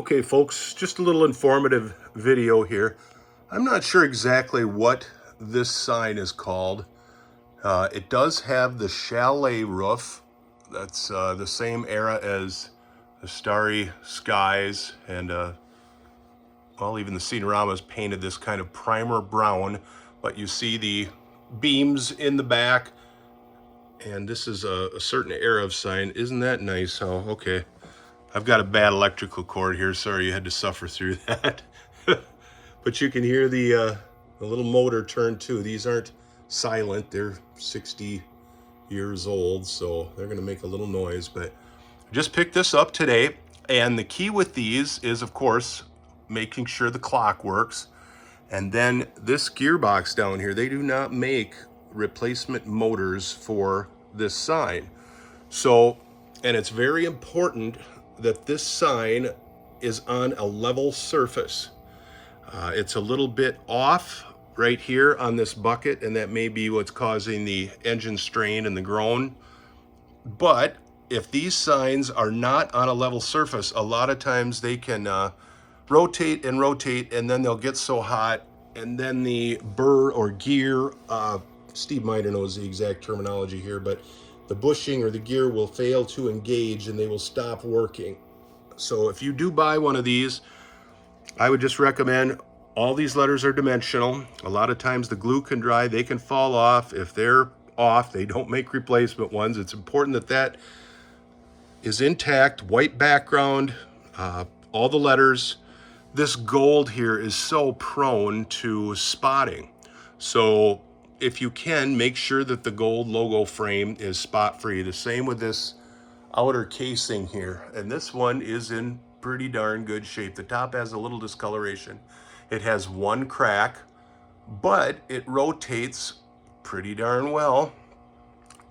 Okay, folks, just a little informative video here. I'm not sure exactly what this sign is called. It does have the chalet roof. That's the same era as the Starry Skies, and well, even the Scenorama's painted this kind of primer brown, but you see the beams in the back, and this is a certain era of sign. Isn't that nice? Oh, okay. I've got a bad electrical cord here. Sorry you had to suffer through that. But you can hear the little motor turn too. These aren't silent. They're 60 years old, so they're gonna make a little noise. But I just picked this up today, and the key with these is, of course, making sure the clock works. And then this gearbox down here, they do not make replacement motors for this sign. So, and it's very important that this sign is on a level surface. It's a little bit off right here on this bucket, and that may be what's causing the engine strain and the groan. But if these signs are not on a level surface, a lot of times they can rotate and rotate, and then they'll get so hot, and then the burr or gear, Steve Miner knows the exact terminology here, but the bushing or the gear will fail to engage and they will stop working. So if you do buy one of these, I would just recommend, all these letters are dimensional. A lot of times the glue can dry, they can fall off. If they're off, they don't make replacement ones. It's important that that is intact, white background, all the letters. This gold here is so prone to spotting. So if you can, make sure that the gold logo frame is spot free. The same with this outer casing here. And this one is in pretty darn good shape. The top has a little discoloration. It has one crack, but it rotates pretty darn well.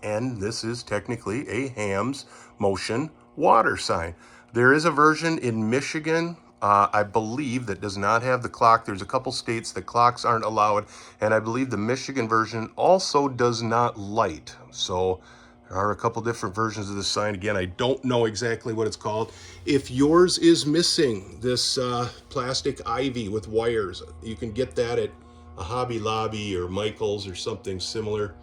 And this is technically a Hamm's motion water sign. There is a version in Michigan, I believe, that does not have the clock. There's a couple states that clocks aren't allowed, and I believe the Michigan version also does not light. So there are a couple different versions of the sign. Again, I don't know exactly what it's called. If yours is missing this plastic ivy with wires, you can get that at a Hobby Lobby or Michael's or something similar.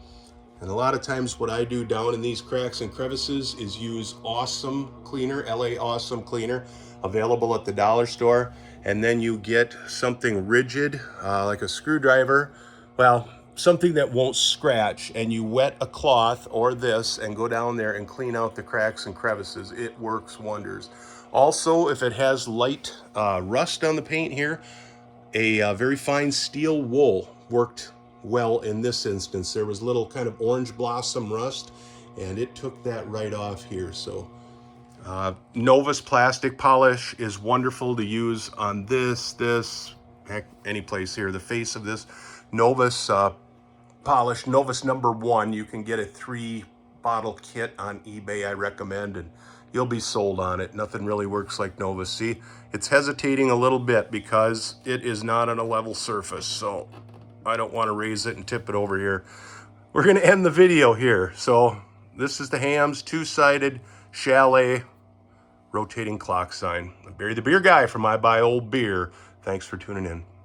And a lot of times what I do down in these cracks and crevices is use Awesome Cleaner, LA Awesome Cleaner, available at the dollar store. And then you get something rigid, like a screwdriver, well, something that won't scratch, and you wet a cloth or this and go down there and clean out the cracks and crevices. It works wonders. Also, if it has light rust on the paint here, a very fine steel wool worked well in this instance. There was little kind of orange blossom rust, and it took that right off here. So Novus plastic polish is wonderful to use on this, heck, any place here. The face of this Novus polish, Novus #1, you can get a 3-bottle kit on eBay, I recommend, and you'll be sold on it. Nothing really works like Novus. See, it's hesitating a little bit because it is not on a level surface, so I don't want to raise it and tip it over here. We're going to end the video here. So this is the Hamm's two-sided chalet rotating clock sign. I'm Barry the Beer Guy from I Buy Old Beer. Thanks for tuning in.